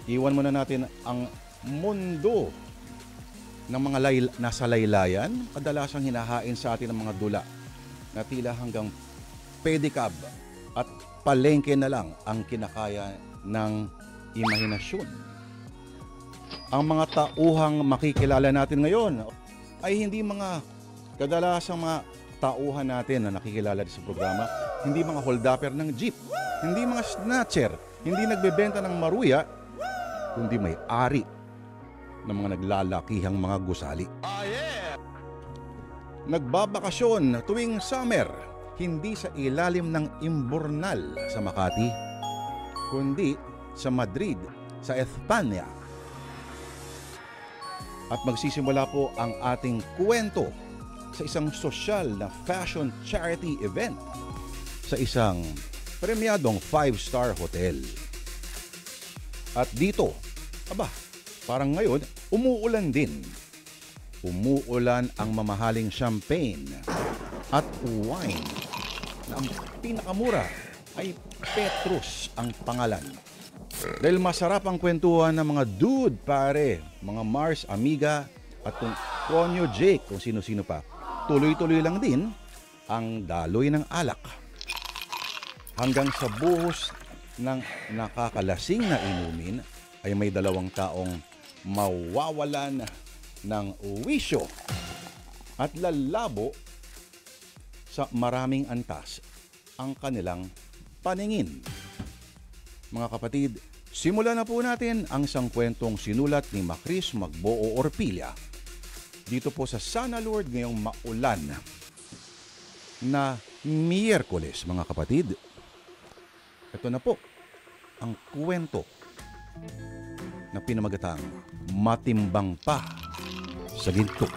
Iwan muna natin ang mundo ng mga nasa laylayan. Kadalasang hinahain sa atin ng mga dula na tila hanggang pedicab at palengke na lang ang kinakaya ng imahinasyon. Ang mga tauhang makikilala natin ngayon ay hindi mga kadalasang mga tauhan natin na nakikilala sa programa, hindi mga holdapper ng jeep, hindi mga snatcher, hindi nagbebenta ng maruya, kundi may-ari ng mga naglalakihang mga gusali. Nagbabakasyon tuwing summer, hindi sa ilalim ng imburnal sa Makati, kundi sa Madrid, sa Espanya. At magsisimula po ang ating kwento sa isang sosyal na fashion charity event sa isang premyadong 5-star hotel. At dito, parang ngayon, umuulan din. Umuulan ang mamahaling champagne at wine na ang pinakamura ay Petrus ang pangalan. Dahil masarap ang kwentuhan ng mga dude, pare, mga Mars, Amiga, at kung Konyo Jake, kung sino-sino pa. Tuloy-tuloy lang din ang daloy ng alak. Hanggang sa buhos ng nakakalasing na inumin ay may dalawang taong mawawalan ng wisyo at lalabo sa maraming antas ang kanilang paningin. Mga kapatid, simulan na po natin ang isang kwentong sinulat ni Macris Magboo Orpilla dito po sa Sana Lord ngayong maulan na Miyerkules, mga kapatid. Ito na po ang kwento na pinamagatang Matimbang Pa sa Ginto.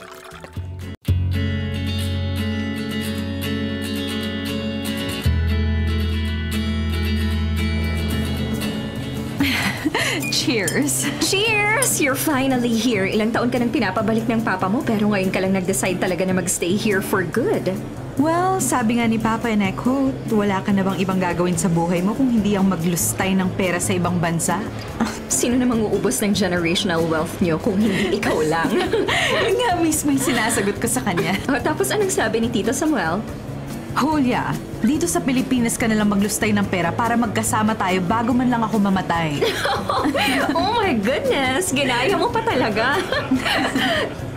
Cheers! Cheers! You're finally here. Ilang taon ka nang pinapabalik ng papa mo pero ngayon ka lang nag-decide talaga na magstay here for good. Well, sabi nga ni Papa and I quote, wala ka na bang ibang gagawin sa buhay mo kung hindi ang maglustay ng pera sa ibang bansa? Sino namang uubos ng generational wealth niyo kung hindi ikaw lang? Yun nga mismo yung sinasagot ko sa kanya. Tapos anong sabi ni Tito Samuel? Julia, dito sa Pilipinas ka nalang maglustay ng pera para magkasama tayo bago man lang ako mamatay. Oh my goodness! Ginaya mo pa talaga.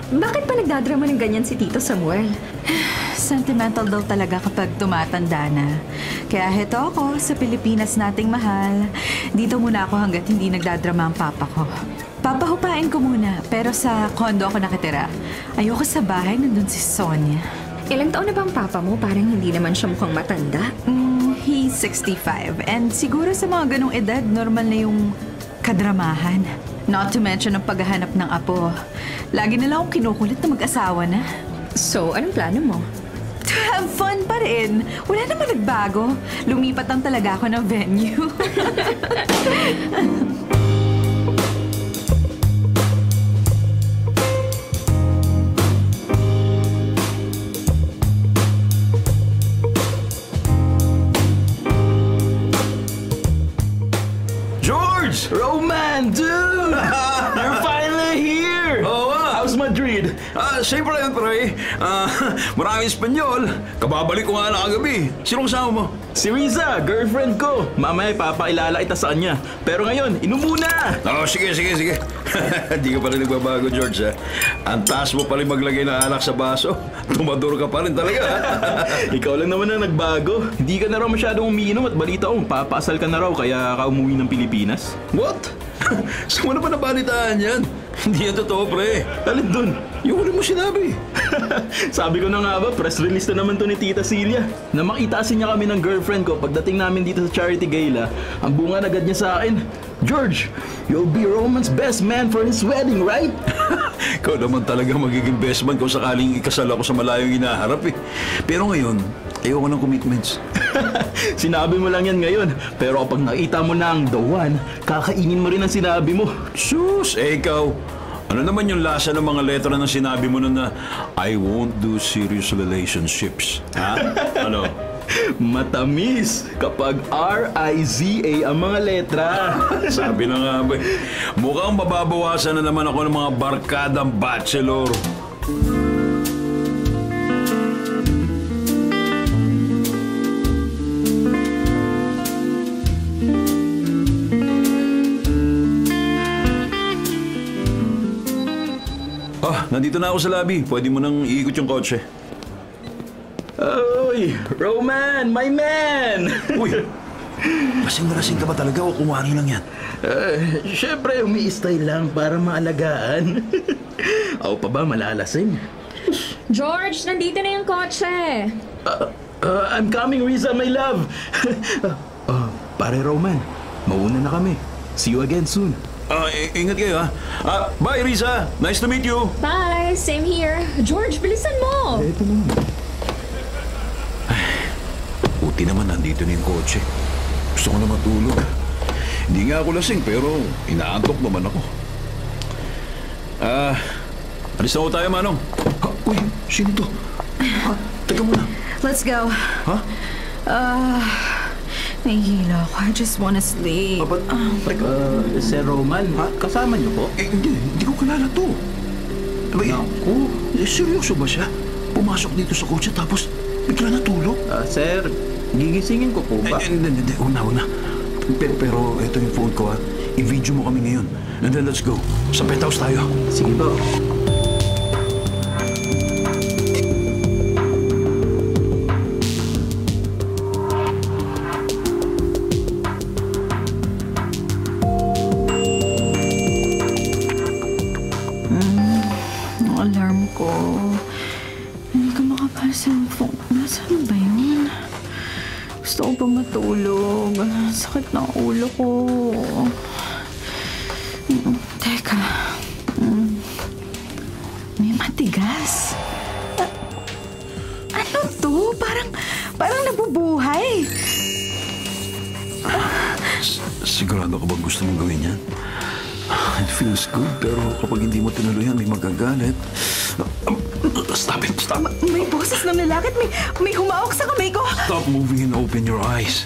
Bakit pa nagdadrama ng ganyan si Tito Samuel? Sentimental daw talaga kapag tumatanda na. Kaya heto ako sa Pilipinas nating mahal. Dito muna ako hanggat hindi nagdadrama ang papa ko. Papahupain ko muna, pero sa condo ako nakitira. Ayoko sa bahay, nandun si Sonia. Ilang taon na ba ang papa mo? Parang hindi naman siya mukhang matanda. He's 65. And siguro sa mga ganong edad, normal na yung kadramahan. Not to mention ang paghahanap ng apo. Lagi nila akong kinukulit na mag-asawa na. So, anong plano mo? To have fun pa rin. Wala naman nagbago. Lumipat lang talaga ako ng venue. Roman, dude! You're finally here! Oo nga! How's Madrid? Siyempre yan, pre. Maraming Espanyol. Kababalik ko nga na kagabi. Sino kasama mo? Si Riza, girlfriend ko. Mamaya papakilala kita sa kanya. Pero ngayon, inom muna! Sige. Hindi ka pa rin nagbabago, George, ha? Ang taas mo pa rin maglagay ng alak sa baso. Tumador ka pa rin talaga, ha? Ikaw lang naman ang nagbago. Hindi ka na raw masyadong umiinom at balita ko, papasal ka na raw kaya ka umuwi ng Pilipinas. What? Saan mo na ba nabalitaan yan? Hindi yan totoo, pre. Alin dun? Yung huli mo sinabi. Sabi ko na nga ba, press release na naman to ni Tita Celia. Na makitasin niya kami ng girlfriend ko pagdating namin dito sa charity gala. Ang bunga agad niya sa akin, George, you'll be Roman's best man for his wedding, right? Ikaw naman talaga magiging best man kung sakaling ikasal ako sa malayong hinaharap eh. Pero ngayon, ayoko ng commitments. Sinabi mo lang yan ngayon. Pero kapag nakita mo na ang the one, kakainin mo rin ang sinabi mo. Sus, ikaw. Ano naman yung lasa ng mga letra na sinabi mo nun na I won't do serious relationships? Ha? Ano? Matamis kapag R-I-Z-A ang mga letra. Sabi na nga ba, mukhang mababawasan na naman ako ng mga barkadang bachelor. Nandito na ako sa lobby. Pwede mo nang iikot yung kotse. Uy, Roman, my man! Uy, lasing na lasing ka ba talaga o kumari lang yan? Siyempre, umiistay lang para maalagaan. Ako pa ba malalasing? George, nandito na yung kotse. I'm coming, Riza, my love. Pare Roman, mauna na kami. See you again soon. Ingat kayo ha. Bye, Riza. Nice to meet you. Bye, same here. George, bilisan mo. Ito na. Buti naman nandito na yung kotse. Gusto ko na matulog. Hindi nga ako lasing pero inaantok naman ako. Alis na ko tayo, Manong. Uy, sino to? Teka muna. Let's go. Ha? Nahihila ako. I just wanna sleep. Sir Roman, kasama niyo po? Hindi ko kilala to. Naku. Seryoso ba siya? Pumasok dito sa kotse tapos bigla natulog? Sir, gigisingin ko po ba? Hindi. Una. Pero ito yung phone ko ha. I-video mo kami ngayon. And then let's go. Sa penthouse tayo. Sige ba? Alarm ko. Hindi ka makapasamfong. Nasaan ba yun? Gusto ko pa matulog. Sakit ng ulo ko. Teka. May matigas. Ano to? Parang nabubuhay. Sigurado ka bang gusto mong gawin yan? It feels good, pero kapag hindi mo tinuluyan, may magagalit. Stop it! Stop! May boses ng lalaki at may humawak sa kamay ko. Stop moving and open your eyes.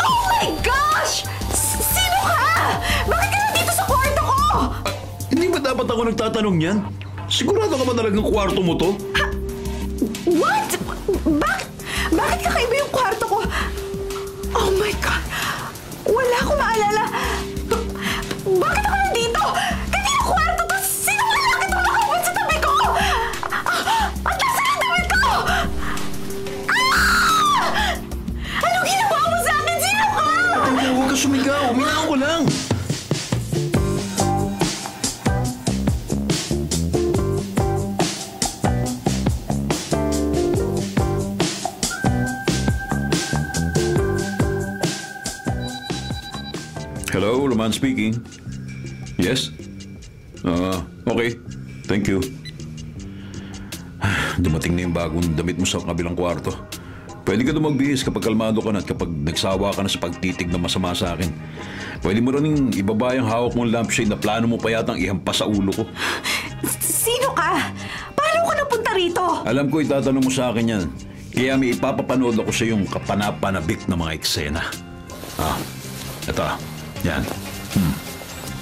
Oh my gosh! Sino ka? Bakit ka nandito sa kwarto ko? Hindi ba dapat ako nagtatanong yan? Sigurado ka ba talagang kwarto mo to? What? Bakit kakaiba yung kwarto ko? Oh my God! Wala akong maalala. Bakit ako nandito? Kanino kwarto to? Sinong lalaki itong nakaupo sa tabi ko? At nasaan ang damit ko? Anong ginawa mo sa akin? Sino ka? Huwag ka sumigaw. Uminahon ko lang. Hello, Roman speaking. Yes? Okay. Thank you. Dumating na yung bagong damit mo sa kabilang kwarto. Pwede ka magbihis kapag kalmado ka na at kapag nagsawa ka na sa pagtitig na masama sa akin. Pwede mo rin ibaba yung hawak mong lampshade na plano mo pa yatang ihampas sa ulo ko. Sino ka? Paano ka napunta rito? Alam ko itatanong mo sa akin yan. Kaya may ipapapanood ako sa yung kapanapanabik na mga eksena. Ito. Yan.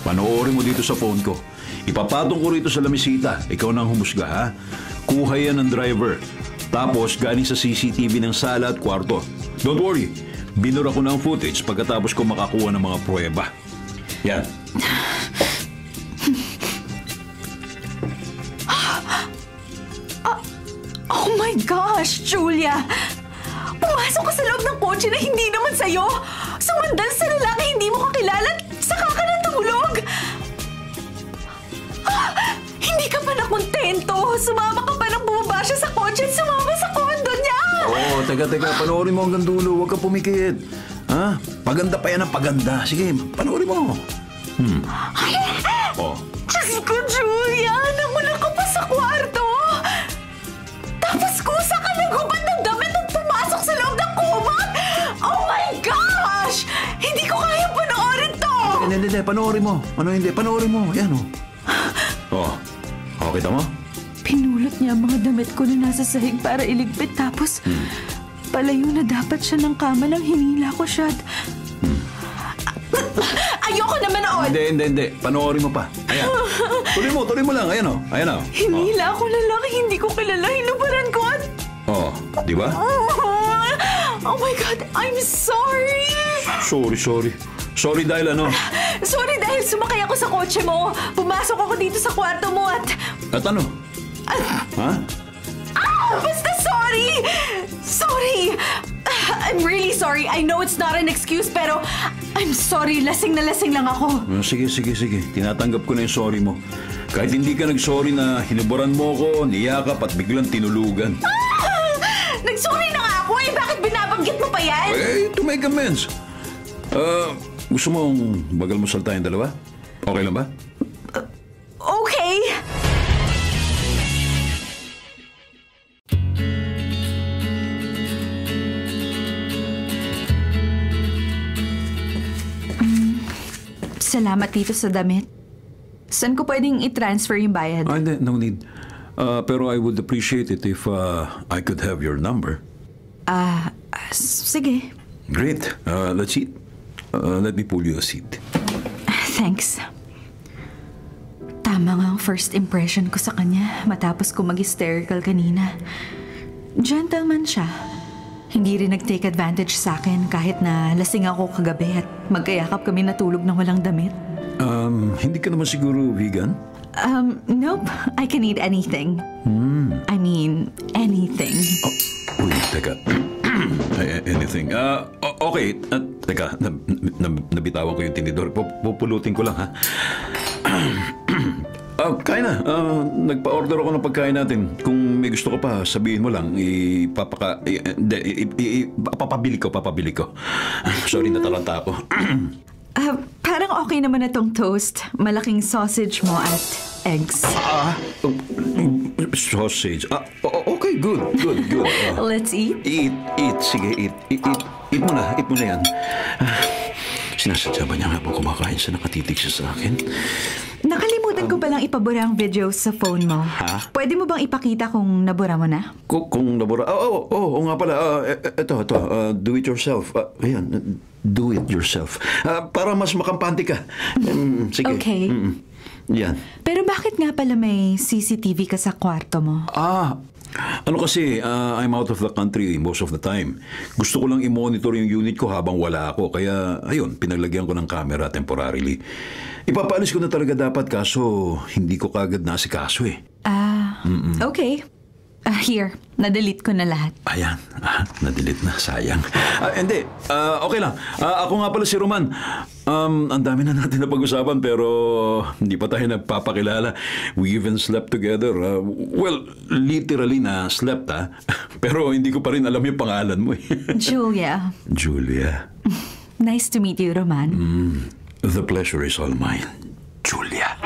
Panoorin mo dito sa phone ko. Ipapatong ko rito sa lamisita. Ikaw nang humusga, ha? Kuha yan ng driver. Tapos galing sa CCTV ng sala at kwarto. Don't worry. Binura ko ng footage pagkatapos ko makakuha ng mga pruweba. Yan. Oh my gosh, Julia! Pumasok ka sa loob ng kotse na hindi naman sa'yo! Sumandal sa lalaki hindi mo kakilala at saka ka natulog! Hindi ka pa nakontento! Sumama ka pa nang bumaba siya sa kotse at sumama sa kondo niya! Oo, teka. Panoorin mo hanggang dulo. Huwag ka pumikit. Ha? Paganda pa yan ang paganda. Sige, panoorin mo. Diyos ko, Julia! Namuna ka pa sa kwarto! Tapos kusa ka naghubad ng damit at pumasok sa loob ng kumot! Oh my gosh! Hindi ko kaya panoorin to! Hindi. Panoorin mo. Panoorin mo. Yan, oh. Oh, kita mo? Pinuli Binulot niya ang mga damit ko na nasa sahig para iligpit. Tapos, palayo na dapat siya ng kama nang hinila ko siya. Ayoko na manood! Hindi. Panoorin mo pa. Ayan. Tuloy mo lang. Ayan o. Hinila ako lalaki, hindi ko kilala. Hinubaran ko at... Oh, di ba? Oh my God, I'm sorry! Sorry. Sorry dahil ano? Sorry dahil sumakay ako sa kotse mo. Pumasok ako dito sa kwarto mo at... At ano? Ha? Basta sorry! Sorry! I'm really sorry. I know it's not an excuse, pero I'm sorry. Lasing na lasing lang ako. Sige. Tinatanggap ko na yung sorry mo. Kahit hindi ka nag-sorry na hinuburan mo ko, niyakap at biglang tinulugan. Nag-sorry na nga ako eh. Bakit binabanggit mo pa yan? To make amends. Gusto mong bagal mo salta yung dalawa? Okay lang ba? Okay. Salamat dito sa damit. Saan ko pwedeng i-transfer yung bayad? Hindi, no need. Pero I would appreciate it if I could have your number. Sige. Great. Let's eat. Let me pull you a seat. Thanks. Tama nga ang first impression ko sa kanya matapos ko mag-hysterical kanina. Gentleman siya. Hindi rin nag-take advantage sa akin kahit na lasing ako kagabi at magkayakap kami natulog ng walang damit. Hindi ka naman siguro vegan? Nope. I can eat anything. I mean, anything. Uy, teka. Anything. Okay. Teka, nabitawan ko yung tinidor. Pupulutin ko lang, ha? Kain na. Nagpa-order ako ng pagkain natin. Kung may gusto ko pa, sabihin mo lang. Papabili ko. Sorry, natalanta ako. Parang okay naman na tong toast. Malaking sausage mo at eggs. Sausage. Okay, good. Let's eat. Eat. Sige, eat. Eat mo na yan. Sinasadya ba niya nga po kumakain siya, nakatitig siya sa akin? Nakalimutan ko palang ipabura ang videos sa phone mo. Ha? Pwede mo bang ipakita kung nabura mo na? Kung nabura... Oo nga pala. Ito. Do it yourself. Ayan. Do it yourself. Para mas makampante ka. Sige. Okay. Yan. Pero bakit nga pala may CCTV ka sa kwarto mo? Ano kasi, I'm out of the country most of the time. Gusto ko lang i-monitor yung unit ko habang wala ako. Kaya, ayun, pinaglagyan ko ng camera temporarily. Ipapaalis ko na talaga dapat kaso hindi ko kagad nasikaso eh. Okay. Here, na-delete ko na lahat. Ayan, na-delete na, sayang. Hindi, okay lang. Ako nga pala si Roman. Ang dami na natin na pag-usapan pero hindi pa tayo nagpapakilala. We even slept together. Well, literally na slept, ha? Pero hindi ko pa rin alam yung pangalan mo eh. Julia. Julia. Nice to meet you, Roman. The pleasure is all mine. Julia.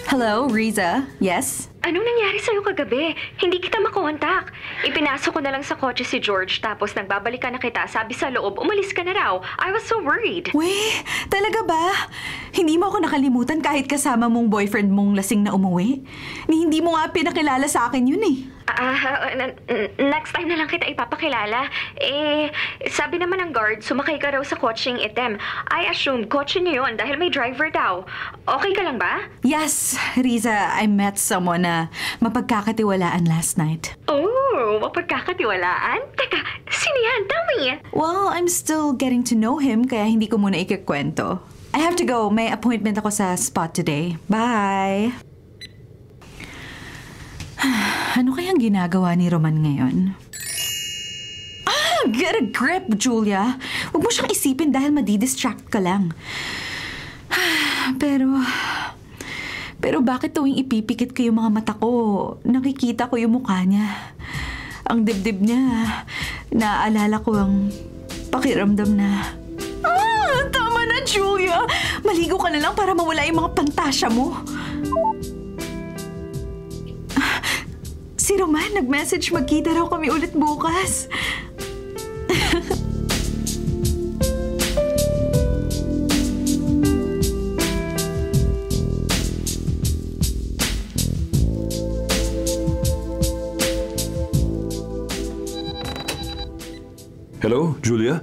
Hello, Riza. Yes? Anong nangyari sa'yo kagabi? Hindi kita makontak. Ipinasok ko na lang sa kotse si George tapos nagbabalikan na kita. Sabi sa loob, umalis ka na raw. I was so worried. Weh, talaga ba? Hindi mo ako nakalimutan kahit kasama mong boyfriend mong lasing na umuwi? Hindi mo nga pinakilala sa akin yun eh. Next time na lang kita ipapakilala. Sabi naman ng guard, sumakay ka raw sa kotseng itim. I assumed kotse niyo yun dahil may driver daw. Okay ka lang ba? Yes, Riza, I met someone na mapagkakatiwalaan last night. Oh, mapagkakatiwalaan? Teka, sino yan? Tell me. Well, I'm still getting to know him kaya hindi ko muna ikikwento. I have to go. May appointment ako sa spot today. Bye! Ano kayang ginagawa ni Roman ngayon? Get a grip, Julia. Huwag mo siyang isipin dahil madidistract ka lang. Pero bakit tuwing ipipikit ko yung mga mata ko, nakikita ko yung mukha niya. Ang dibdib niya, naaalala ko ang pakiramdam na... Tama na, Julia! Maligo ka na lang para mawala yung mga pantasya mo. Si si Roman. Nag-message magkita raw kami ulit bukas. Hello, Julia?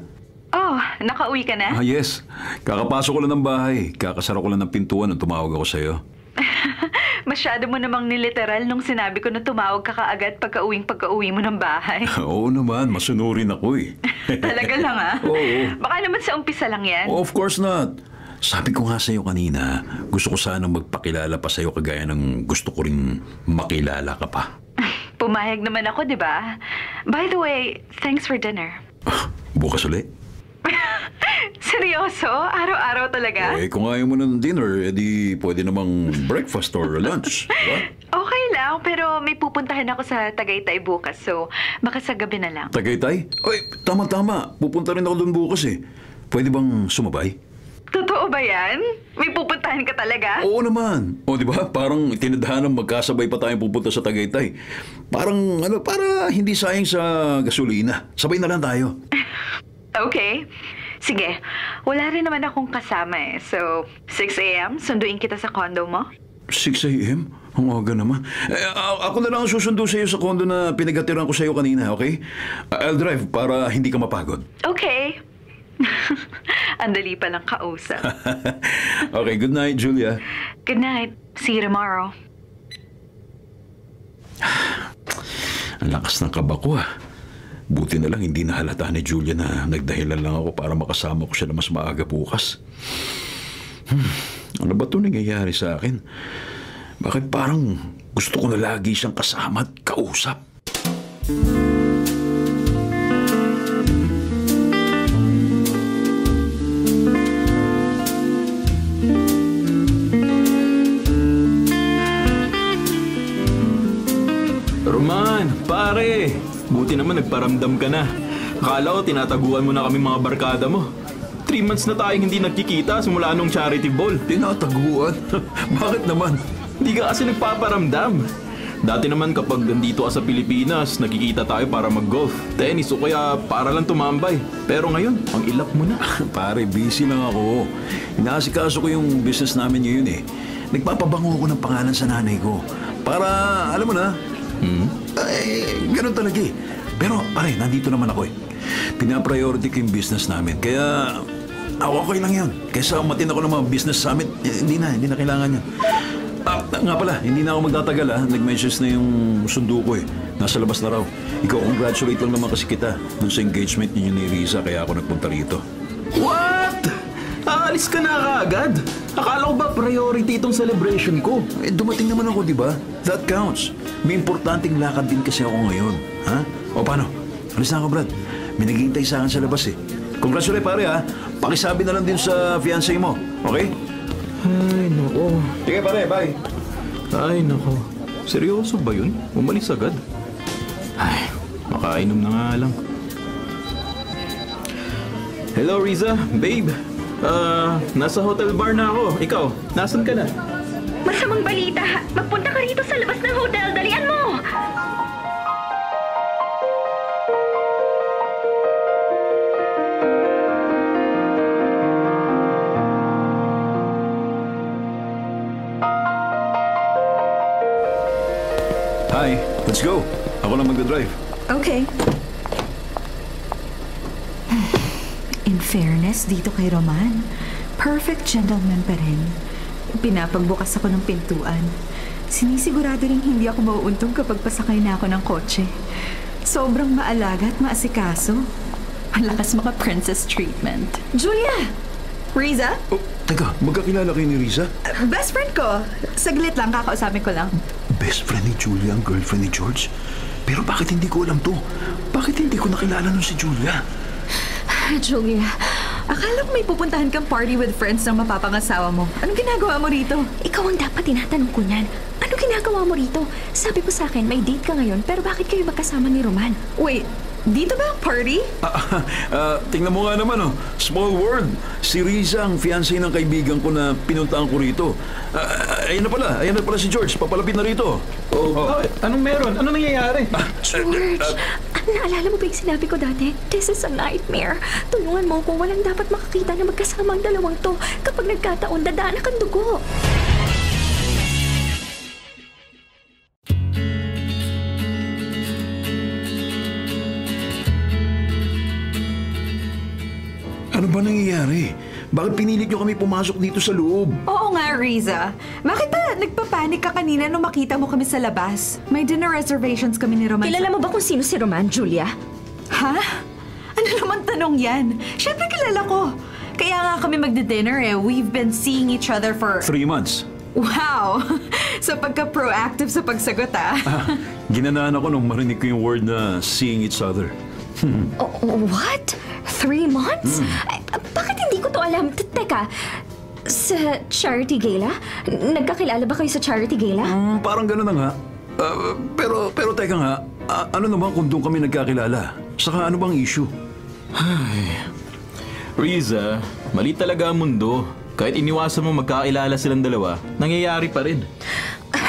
Oh, nakauwi ka na? Yes. Kakapasok ko lang ng bahay. Kakasara ko lang ng pintuan nung tumawag ako sa'yo. Masyado mo namang niliteral nung sinabi ko na tumawag ka kaagad pagka-uwi mo ng bahay. Oo naman, masunurin ako eh. Talaga lang Oo. Baka naman sa umpisa lang yan. Of course not. Sabi ko nga sa'yo kanina, gusto ko sanang magpakilala pa sa'yo kagaya ng gusto ko rin makilala ka pa. Pumayag naman ako, di ba? By the way, thanks for dinner. Bukas ulit? Seryoso? Araw-araw talaga? Kung ayaw mo ng dinner, edi pwede namang breakfast or lunch. Diba? Okay lang, pero may pupuntahan ako sa Tagaytay bukas, so baka sa gabi na lang. Tagaytay? Oy, tama-tama. Pupunta rin ako doon bukas eh. Pwede bang sumabay? Totoo ba yan? May pupuntahan ka talaga? Oo naman. O di ba? Parang tinadhanang magkasabay pa tayong pupunta sa Tagaytay. Parang para hindi sayang sa gasolina. Sabay na lang tayo. Okay. Sige. Wala rin naman akong kasama eh. So, 6 a.m. sunduin kita sa condo mo? 6 a.m.? Ang aga naman. Ako na lang ang susundo sa iyo sa condo na pinagatiran ko sa iyo kanina, okay? I'll drive para hindi ka mapagod. Okay. Andali pa lang kausap. Okay, good night, Julia. Good night. See you tomorrow. Ang lakas ng kaba ko ah. Buti na lang hindi nahalata ni Julia na nagdahilan lang ako para makasama ko siya na mas maaga bukas. Ano ba ito nangyayari sa akin? Bakit parang gusto ko na lagi siyang kasama at kausap? Roman, pare! Buti naman nagparamdam ka na. Akala ko tinataguan mo na kami mga barkada mo. 3 months na tayong hindi nagkikita simula nung charity ball. Tinataguan? Bakit naman? Hindi ka kasi nagpaparamdam. Dati naman kapag nandito ka sa Pilipinas, nagkikita tayo para mag-golf, tennis o kaya para lang tumambay. Pero ngayon, ang ilap mo na. Pare, busy lang ako. Inaasikaso ko yung business namin ngayon eh. Nagpapabango ako ng pangalan sa nanay ko. Para, alam mo na, ganun talaga eh. Pero pare, nandito naman ako eh. Pinapriority ko yung business namin. Kaya, okay lang yun. Kaysa umatin ako ng mga business summit, hindi na kailangan yun. Nga pala, hindi na ako magtatagal ha. Nag-message na yung sundo ko eh. Nasa labas na raw. Ikaw, congratulate lang naman kasi kita dun sa engagement niyo ni Riza, kaya ako nagpunta rito. What? Aalis ka na kaagad? Akala ko ba priority itong celebration ko? Dumating naman ako, di ba? That counts. May importanteng lakad din kasi ako ngayon. Ha? O paano? Alis na ako, Brad. May naghihintay sa akin sa labas eh. Congratulate pare ha. Pakisabi na lang din sa fiancé mo. Okay? Ay, nako. Sige pare, bye. Ay, nako. Seryoso ba yun? Umalis agad? Ay, makainom na nga lang. Hello, Riza. Babe. Nasa hotel bar na ako. Ikaw, nasan ka na? Masamang balita. Magpunta ka rito sa labas ng hotel. Dalian mo! Hi, let's go. Ako lang magdadrive. Okay. In fairness, dito kay Roman, perfect gentleman pa rin. Pinapagbukas ako ng pintuan. Sinisigurado rin hindi ako mauuntog kapag pasakay na ako ng kotse. Sobrang maalaga at maasikaso. Malakas maka-princess treatment. Julia! Riza? Oh, teka, magkakilala kayo ni Riza? Best friend ko. Saglit lang, kakausapin ko lang. Best friend ni Julia ang girlfriend ni George? Pero bakit hindi ko alam to? Bakit hindi ko nakilala nun si Julia? Julia, akala ko may pupuntahan kang party with friends ng mapapangasawa mo. Anong ginagawa mo rito? Ikaw ang dapat tinatanong ko niyan. Ano ginagawa mo rito? Sabi ko sa akin, may date ka ngayon, pero bakit kayo magkasama ni Roman? Wait, Dito ba ang party? Tingnan mo nga naman, oh. Small world. Si Riza ang fiancé ng kaibigan ko na pinuntahan ko rito. Ayan na pala si George. Papalapit na rito. Anong meron? Anong nangyayari? George, naalala mo ba yung sinabi ko dati? This is a nightmare. Tulungan mo kung walang dapat makakita na magkasama ang dalawang to. Kapag nagkataon, dadaanak ang dugo. Ano ba nangyayari? Bakit pinilit nyo kami pumasok dito sa loob? Oo nga, Riza. Bakit ba nagpapanik ka kanina nung makita mo kami sa labas? May dinner reservations kami ni Roman. Kilala mo ba kung sino si Roman, Julia? Ha? Ano naman tanong yan? Siyempre kilala ko. Kaya nga kami magdi-dinner eh. We've been seeing each other for... 3 months. Wow! Sa pagka-proactive sa pagsagot Ginanaan ako nung marinig ko yung word na seeing each other. What? 3 months? Ay, bakit hindi ko to alam? Teka, sa charity gala? Nagkakilala ba kayo sa charity gala? Parang gano'n na nga. Pero teka nga, ano naman kung doon kami nagkakilala? Saka ano bang issue? Riza, mali talaga ang mundo. Kahit iniwasan mo magkakilala silang dalawa, nangyayari pa rin.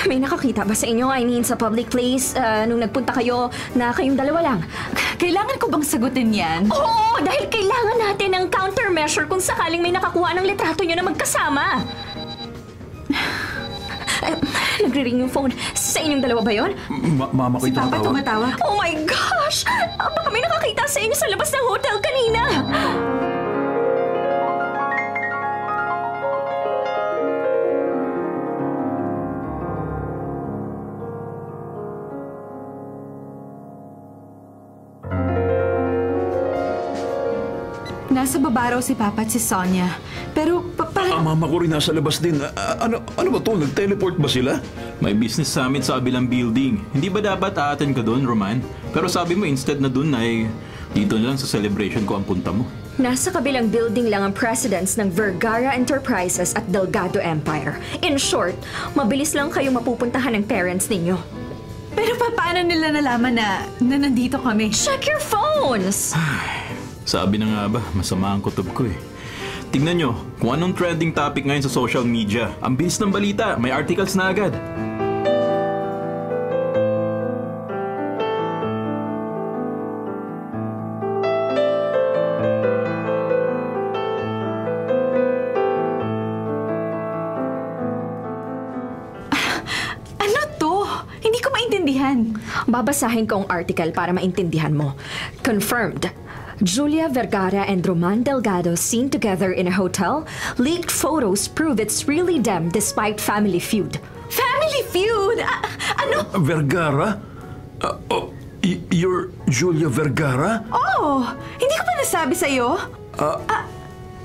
May nakakita ba sa inyo? I mean, sa public place, nung nagpunta kayo na kayong dalawa lang? Kailangan ko bang sagutin yan? Oo, dahil kailangan natin ng countermeasure kung sakaling may nakakuha ng litrato nyo na magkasama. Nagre-ring yung phone. Sa inyong dalawa ba yun? Mama ko Si Papa tumatawag. Oh my gosh! Baka may nakakita sa inyo sa labas ng hotel kanina. Nasa baba raw si Papa at si Sonia. Pero parang... Mama ko rin nasa labas din. Ano ba to? Nag-teleport ba sila? May business summit sa kabilang building. Hindi ba dapat aaten ka doon, Roman? Pero sabi mo instead na doon ay dito na lang sa celebration ko ang punta mo. Nasa kabilang building lang ang presidents ng Vergara Enterprises at Delgado Empire. In short, mabilis lang kayo mapupuntahan ng parents ninyo. Pero paano nila nalaman na nandito kami? Check your phones! Sabi na nga ba, masama ang kutob ko eh. Tingnan nyo kung anong trending topic ngayon sa social media. Ang bilis ng balita, may articles na agad. Ano to? Hindi ko maintindihan. Babasahin ko ang article para maintindihan mo. Confirmed. Julia Vergara and Roman Delgado seen together in a hotel. Leaked photos prove it's really them despite family feud. Family feud? Ano? Vergara? You're Julia Vergara? Oh, hindi ko pa nasabi sa'yo?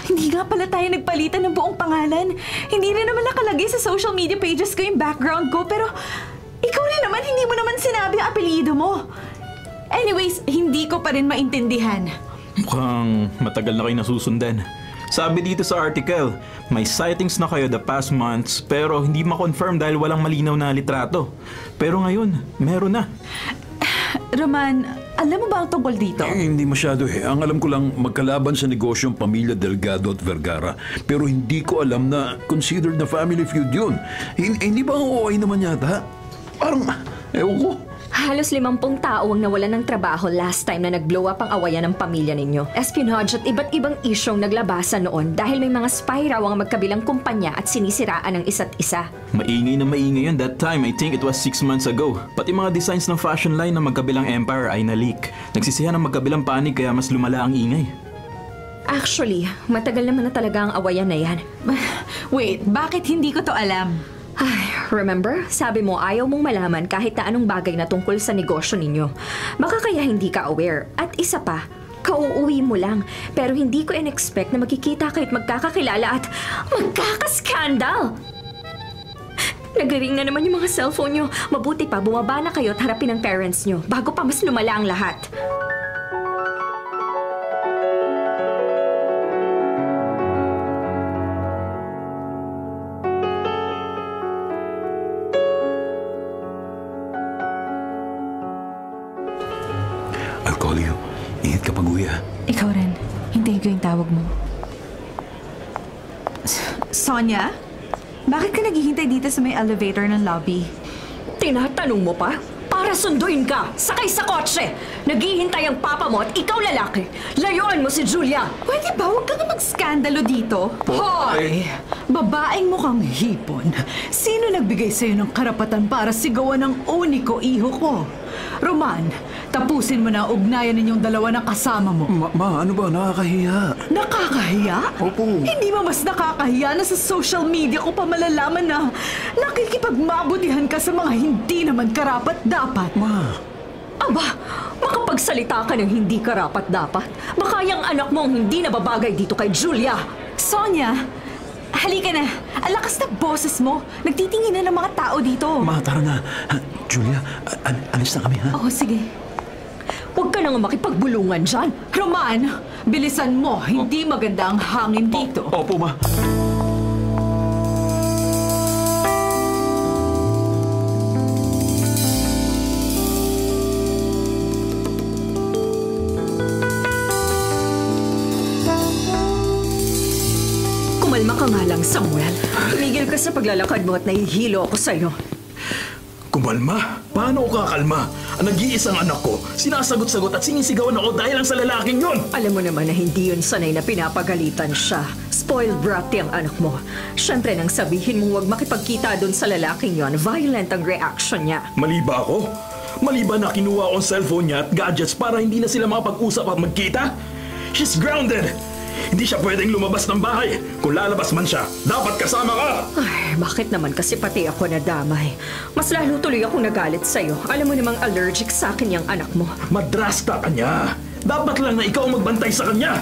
Hindi nga pala tayo nagpalitan ng buong pangalan. Hindi rin naman nakalagay sa social media pages ko yung background ko, pero ikaw rin naman, hindi mo naman sinabi ang apelyido mo. Anyways, hindi ko pa rin maintindihan. Mukhang matagal na kayo nasusundan. Sabi dito sa article, may sightings na kayo the past months pero hindi ma-confirm dahil walang malinaw na litrato. Pero ngayon, meron na. Roman, alam mo ba ang tungkol dito? Hindi masyado eh. Ang alam ko lang magkalaban sa negosyong pamilya Delgado at Vergara. Pero hindi ko alam na considered na family feud yun. Hindi ba ang OA naman yata? Parang, ewan ko. Halos 50 tao ang nawalan ng trabaho last time na nag-blow up ang awayan ng pamilya ninyo. Espionage at iba't ibang isyong naglabasan noon dahil may mga spy raw ang magkabilang kumpanya at sinisiraan ng isa't isa. Maingay na maingay yun that time. I think it was 6 months ago. Pati mga designs ng fashion line ng magkabilang empire ay na-leak. Nagsisihan ng magkabilang panig kaya mas lumala ang ingay. Actually, matagal naman na talaga ang awayan na yan. Wait, bakit hindi ko to alam? Ay, remember? Sabi mo ayaw mong malaman kahit na anong bagay na tungkol sa negosyo ninyo. Baka kaya hindi ka aware. At isa pa, kauuwi mo lang. Pero hindi ko in-expect na magkikita kayo't magkakakilala at magkakaskandal! Nag-ring na naman yung mga cellphone nyo. Mabuti pa, bumaba na kayo at harapin ang parents nyo bago pa mas lumala ang lahat. I'll call you. narinig ko yung tawag mo. Sonia? Bakit ka naghihintay dito sa may elevator ng lobby? Tinatanong mo pa? Para sunduin ka, sakay sa kotse. Naghihintay ang papa mo at ikaw lalaki. Layuan mo si Julia. Pwede ba huwag ka na magskandalo dito? Hoy! Babaeng mukhang hipon. Sino nagbigay sa'yo ng karapatan para sigawan ng uniko iho ko? Roman, tapusin mo na ang ugnayan ninyong dalawa ng kasama mo. Ma, ano ba? Nakakahiya. Nakakahiya? Opo. Hindi ba mas nakakahiya na sa social media ko pa malalaman na nakikipagmabutihan ka sa mga hindi naman karapat-dapat? Ma. Aba, makapagsalita ka ng hindi karapat-dapat. Baka yung anak mo ang hindi nababagay dito kay Julia. Sonia, halika na. Ang lakas na boses mo. Nagtitingin na ng mga tao dito. Ma, tara na. Julia, alis na kami, ha? Oo, sige. Huwag ka nang makipagbulungan dyan. Roman, bilisan mo. Hindi maganda ang hangin dito. Opo, ma. Kumalma ka nga lang, Samuel. Tumigil ka sa paglalakad mo at nahihilo ako sa'yo. Kumalma? Paano ako kakalma? Ang nag-iisang anak ko, sinasagot-sagot at sinisigawan ako dahil lang sa lalaking yon. Alam mo naman na hindi yun sanay na pinapagalitan siya. Spoiled bratty ang anak mo. Siyempre nang sabihin mo huwag makipagkita doon sa lalaking yon, violent ang reaction niya. Mali ba ako? Mali ba na kinuha ko ang cellphone niya at gadgets para hindi na sila makapag-usap at magkita? She's grounded! Hindi siya pwedeng lumabas ng bahay. Kung lalabas man siya, dapat kasama ka! Ay, bakit naman kasi pati ako nadamay? Mas lalo tuloy akong nagalit sa'yo. Alam mo namang allergic sa akin yung anak mo. Madrasta ka niya. Dapat lang na ikaw ang magbantay sa kanya.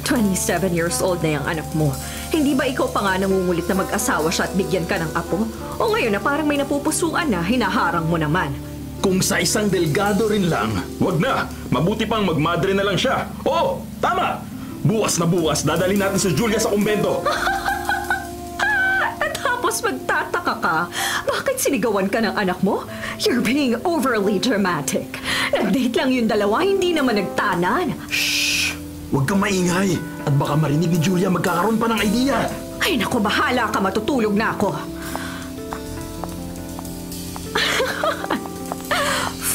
27 years old na yung anak mo. Hindi ba ikaw pa nga nangungulit na mag-asawa siya at bigyan ka ng apo? O ngayon na parang may napupusuan na, hinaharang mo naman. Kung sa isang delgado rin lang, wag na. Mabuti pang magmadre na lang siya. Oo, tama! Bukas na bukas, dadalhin natin si Julia sa kumbento. At tapos magtataka ka, bakit sinigawan ka ng anak mo? You're being overly dramatic. Nag-date lang yung dalawa, hindi naman nagtanan. Shh! Huwag kang maingay. At baka marinig ni Julia magkakaroon pa ng idea. Ay naku, bahala ka, matutulog na ako.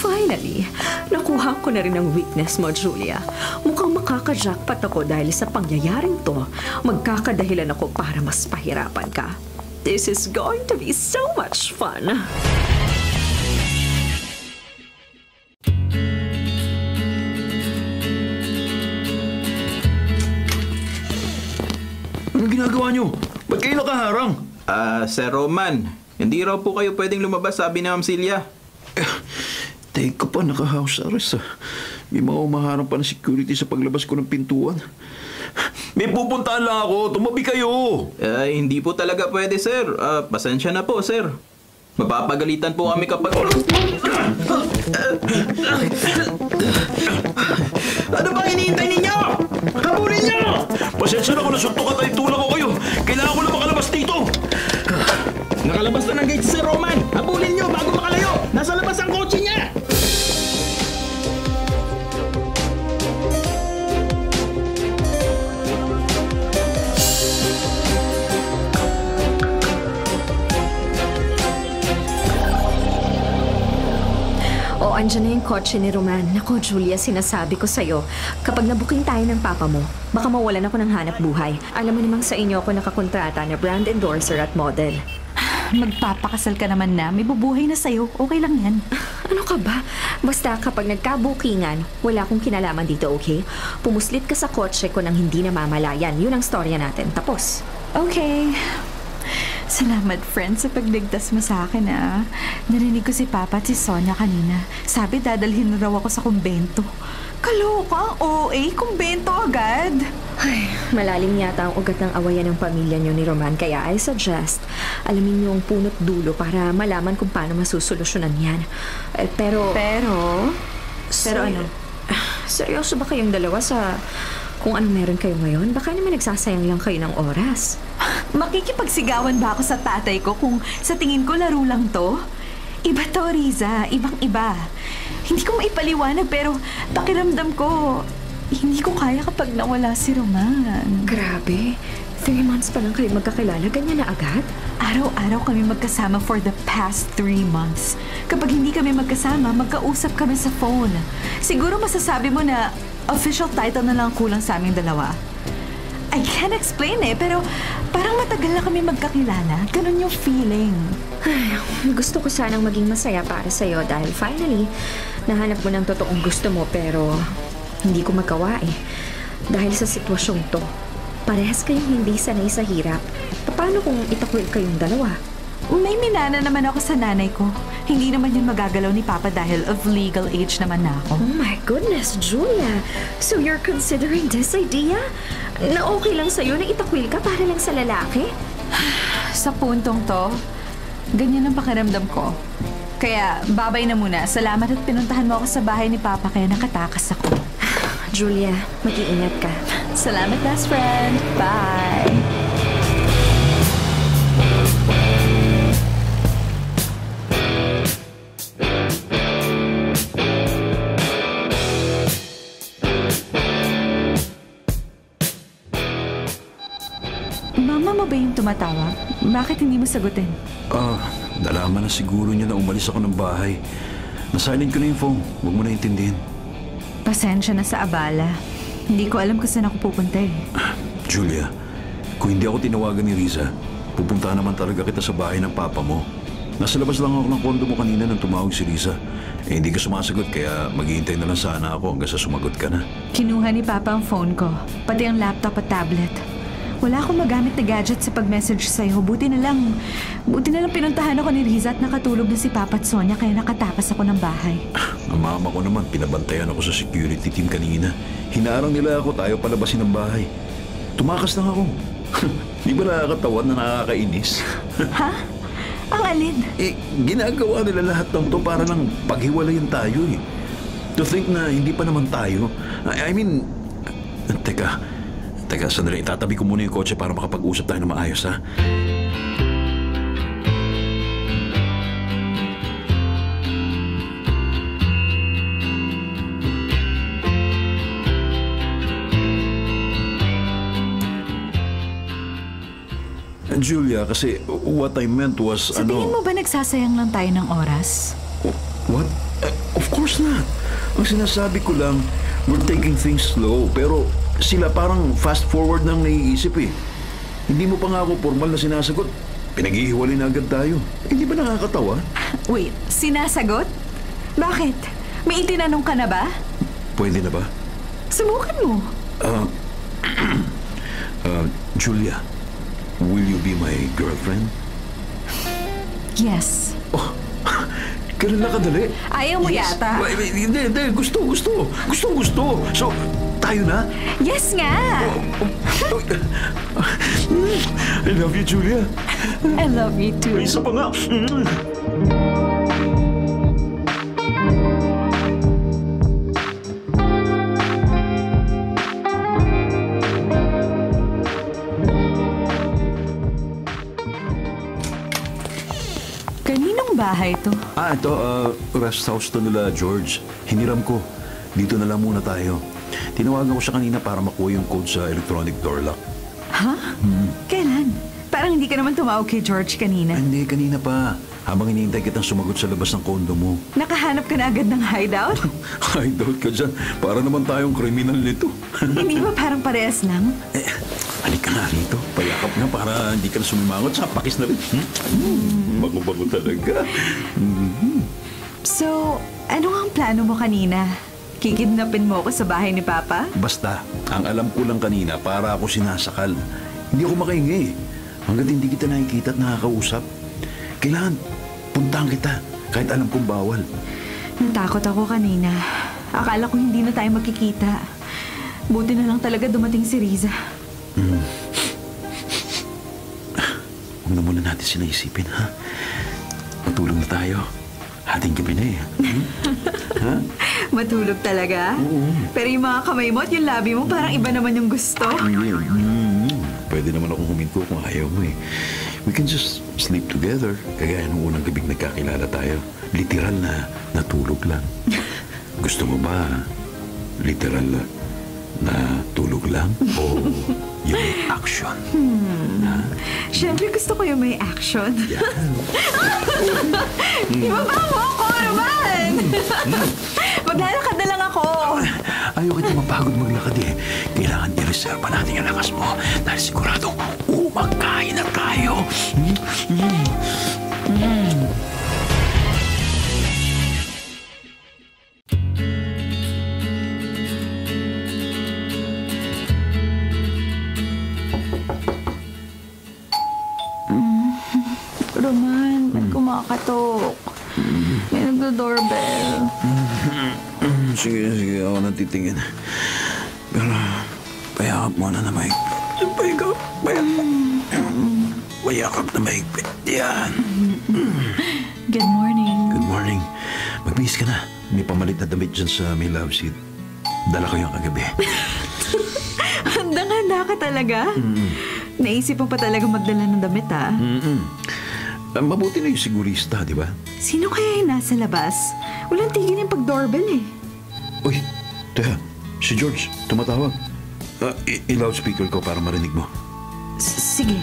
Finally, nakuha ko na rin ang weakness mo, Julia. Mukhang makaka-jackpot ako dahil sa pangyayaring to. Magkakadahilan ako para mas pahirapan ka. This is going to be so much fun. Anong ginagawa niyo? Ba't kayo nakaharang? Sir Roman, hindi raw po kayo pwedeng lumabas, sabi ni Ma'am Celia. Take ko pa, naka-house arrest, May mga umaharang pa ng security sa paglabas ko ng pintuan. May pupuntahan lang ako. Tumabi kayo. Hindi po talaga pwede, sir. Pasensya na po, sir. Mapapagalitan po kami kapag... Ano ba hinihintay ninyo? Habulin niyo! Pasensya na kung nasuntukan tayo tulak ko kayo. Kailangan ko lang makalabas dito. Nakalabas na ng gate si Roman. Habulin niyo bago makalayo. Nasa labas ang kotse niya. O, andyan na yung kotse ni Roman. Naku, Julia, sinasabi ko sa'yo, kapag nabuking tayo ng papa mo, baka mawalan ako ng hanap buhay. Alam mo namang sa inyo ako nakakontrata na brand endorser at model. Magpapakasal ka naman na. May bubuhay na sa'yo. Okay lang yan. Ano ka ba? Basta kapag nagkabukingan, wala akong kinalaman dito, okay? Pumuslit ka sa kotse ko nang hindi namamalayan. Yun ang storya natin. Tapos. Okay. Salamat, friend, sa pagligtas mo sa akin, Narinig ko si Papa at si Sonia kanina. Sabi dadalhin raw ako sa kumbento. Kaloka, OA, kumbento agad. Ay, malalim yata ang ugat ng awayan ng pamilya niyo ni Roman. Kaya I suggest, alamin niyo ang punot dulo para malaman kung paano masusolusyonan yan. Pero ano? Seryoso ba kayong dalawa sa kung ano meron kayo ngayon? Baka naman nagsasayang lang kayo ng oras. Makikipagsigawan ba ako sa tatay ko kung sa tingin ko laro lang to? Iba to, Riza. Ibang-iba. Hindi ko maipaliwanag pero pakiramdam ko Hindi ko kaya kapag nawala si Roman. Grabe. 3 months pa lang kayo magkakilala, ganyan na agad? Araw-araw kami magkasama for the past 3 months. Kapag hindi kami magkasama, magkausap kami sa phone. Siguro masasabi mo na official title na lang kulang sa aming dalawa. I can't explain pero parang matagal na kami magkakilala. Ganun yung feeling. Ay, gusto ko sanang maging masaya para sa'yo dahil finally, nahanap mo ng totoong gusto mo pero hindi ko magawa eh. Dahil sa sitwasyong to, parehas kayong hindi sanay sa hirap. Paano kung itakwil kayong dalawa? May minana naman ako sa nanay ko. Hindi naman yun magagalaw ni Papa dahil of legal age naman na ako. Oh my goodness, Julia. So you're considering this idea? Na okay lang sa'yo na itakwil ka para lang sa lalaki? Sa puntong to, ganyan ang pakiramdam ko. Kaya babay na muna. Salamat at pinuntahan mo ako sa bahay ni Papa kaya nakatakas ako. Julia, mag-iingat ka. Salamat, best friend. Bye! Mama mo ba yung tumatawag? Bakit hindi mo sagutin? Nalaman na siguro niya na umalis ako ng bahay. Nasilent ko na yung phone. Huwag mo na intindihin. Pasensya na sa abala. Hindi ko alam kung saan ako pupunta eh. Julia, kung hindi ako tinawagan ni Riza, pupunta naman talaga kita sa bahay ng papa mo. Nasa labas lang ako ng kondo mo kanina nang tumawag si Riza. Hindi ka sumasagot kaya maghihintay na lang sana ako hanggang sa sumagot ka na. Kinuha ni Papa ang phone ko, pati ang laptop at tablet. Wala akong magamit na gadget sa pag-message sa'yo. Buti na lang pinuntahan ako ni Riza at nakatulog na si Papa at Sonia kaya nakatakas ako ng bahay. Ang mama ko naman, pinabantayan ako sa security team kanina. Hinarang nila ako, tayo palabasin ng bahay. Tumakas lang ako. Di ba nakakatawa na nakakainis? Ha? Ang alin? Ginagawa nila lahat ng to para lang paghiwalayan tayo eh. To think na hindi pa naman tayo. I mean, Teka, sandali. Itatabi ko muna yung kotse para makapag-usap tayo na maayos, ha? Julia, kasi what I meant was, Sa tingin mo ba nagsasayang lang tayo ng oras? What? Of course not. Ang sinasabi ko lang, we're taking things slow, pero sila parang fast forward nang naiisip eh. Hindi mo pa nga ako formal na sinasagot. Pinaghihiwalay na agad tayo. Hindi ba nakakatawa? Wait, sinasagot? Bakit? May itinanong ka na ba? Pwede na ba? Subukan mo. Julia, will you be my girlfriend? Yes. Oh, ganun na kadali. Ayaw mo yata. Hindi. Gusto. So, tayo na? Yes nga! I love you, Julia. I love you too. Isa pa nga. Kaninong bahay to? Ito, rest house to nila, George. Hiniram ko. Dito na lang muna tayo. Tinawagan ko siya kanina para makuha yung code sa electronic door lock. Ha? Kailan? Parang hindi ka naman tumawag kay George kanina. Hindi, kanina pa. Habang hinihintay kitang sumagot sa labas ng kondo mo. Nakahanap ka na agad ng hideout? Hideout ka dyan. Para naman tayong kriminal nito. Hindi ba parang parehas lang? Halika nga rito. Payakap na para hindi ka na sumimangot. Sa pakis na rin. Bago-bago talaga. So, ano ang plano mo kanina? Kikidnapin mo ako sa bahay ni Papa? Basta, ang alam ko lang kanina para ako sinasakal. Hindi ako makahingi. Hanggat hindi kita nakikita at nakakausap. Kailangan, puntahan kita. Kahit alam kong bawal. Natakot ako kanina. Akala ko hindi na tayo magkikita. Buti na lang talaga dumating si Riza. Huwag na muna natin sinaisipin, ha? Matulog na tayo. Hating gabi na eh. Ha? Matulog talaga? Pero yung mga kamay mo at yung labi mo parang iba naman yung gusto. Pwede naman akong huminto kung ayaw mo eh. We can just sleep together. Kagaya nung unang gabing nagkakilala tayo. Literal na natulog lang. Gusto mo ba literal na Natulog lang o yung may action? Siyempre gusto ko yung may action. Ibaba mo ako, Roman! Maglalakad na lang ako. Ayaw kita mapagod maglakad eh. Kailangan i-reserva natin yung lakas mo dahil sigurado umakain na tayo. Roman, ba't kumakatok? May nagdo-doorbell. Sige, ako natitingin. Pero, payakap muna na mahigpit. Payakap na mahigpit. Yan. Good morning. Good morning. Magbihis ka na. May pamalit na damit dyan sa may love seat. Dala ko yung kagabi. Handang-handa ka talaga? Naisip mo pa talaga magdala ng damit, ha? Mabuti na yung sigurista, di ba? Sino kaya yung nasa labas? Walang tigil yung pag-doorbell, eh. Uy, teka. Si George, tumatawag. I-loudspeaker ko para marinig mo. Sige.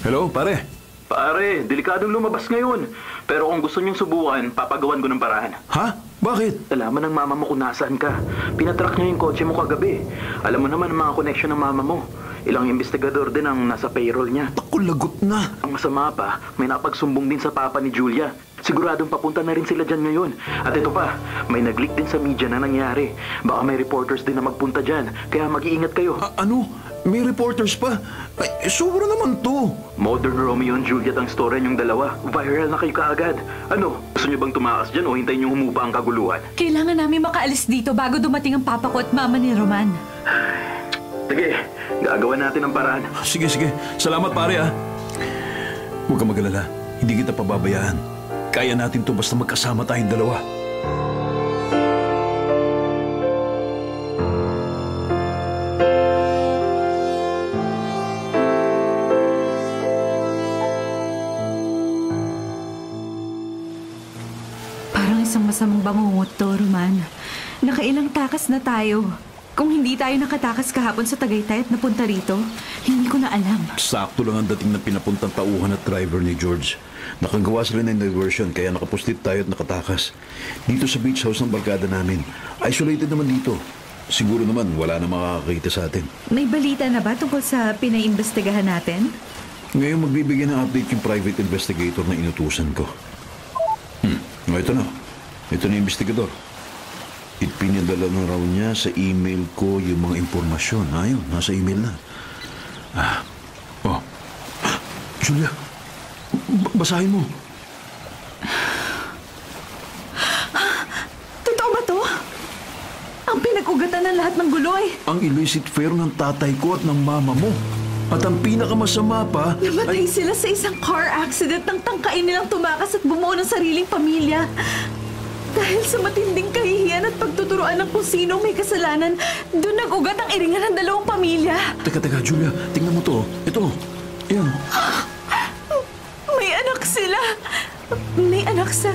Hello, pare. Pare, delikadong lumabas ngayon. Pero kung gusto niyong subukan, papagawan ko ng paraan. Ha? Bakit? Alaman ng mama mo kung nasaan ka. Pinatrack niya yung kotse mo kagabi. Alam mo naman ang mga connection ng mama mo. Ilang investigador din ang nasa payroll niya. Ako lagot na. Ang masama pa, may napagsumbong din sa papa ni Julia. Siguradong papunta na rin sila dyan ngayon. At ito pa, may nag-leak din sa media na nangyari. Baka may reporters din na magpunta dyan. Kaya mag-iingat kayo. Ano? May reporters pa? Ay, sobra naman to. Modern Romeo and Juliet ang story niyong dalawa. Viral na kayo kaagad. Ano? Gusto niyo bang tumakas dyan o hintayin niyo humupa ang kaguluhan? Kailangan namin makaalis dito bago dumating ang papa ko at mama ni Roman. Sige, gagawa natin ang paraan. Sige. Salamat, pare, ah. Huwag ka mag-alala. Hindi kita pababayaan. Kaya natin to basta magkasama tayong dalawa. Parang isang masamang bangungot to, Roman. Nakailang takas na tayo. Kung hindi tayo nakatakas kahapon sa Tagaytay at napunta rito, hindi ko na alam. Sakto lang ang dating ng pinapuntang tauhan at driver ni George. Nakagawa sila ng diversion kaya nakapuslit tayo at nakatakas. Dito sa beach house ng barkada namin. Isolated naman dito. Siguro naman wala na makakakita sa atin. May balita na ba tungkol sa pinaimbestigahan natin? Ngayon magbibigay ng update yung private investigator na inutusan ko. Ito na. Ito na yung investigador. Ipinadala na raw niya sa email ko yung mga impormasyon. Ayun, nasa email na. Julia, basahin mo. Totoo ba to? Ang pinag-ugatan ng lahat ng gulo eh. Ang illicit affair ng tatay ko at ng mama mo. At ang pinakamasama pa Namatay sila sa isang car accident nang tangkain nilang tumakas at bumuo ng sariling pamilya. Dahil sa matinding kahihiyan at pagtuturuan ng kung sino may kasalanan, doon nag-ugat ang iringan ng dalawang pamilya. Teka, Julia. Tingnan mo to. Ito. Yan. May anak sila. May anak sa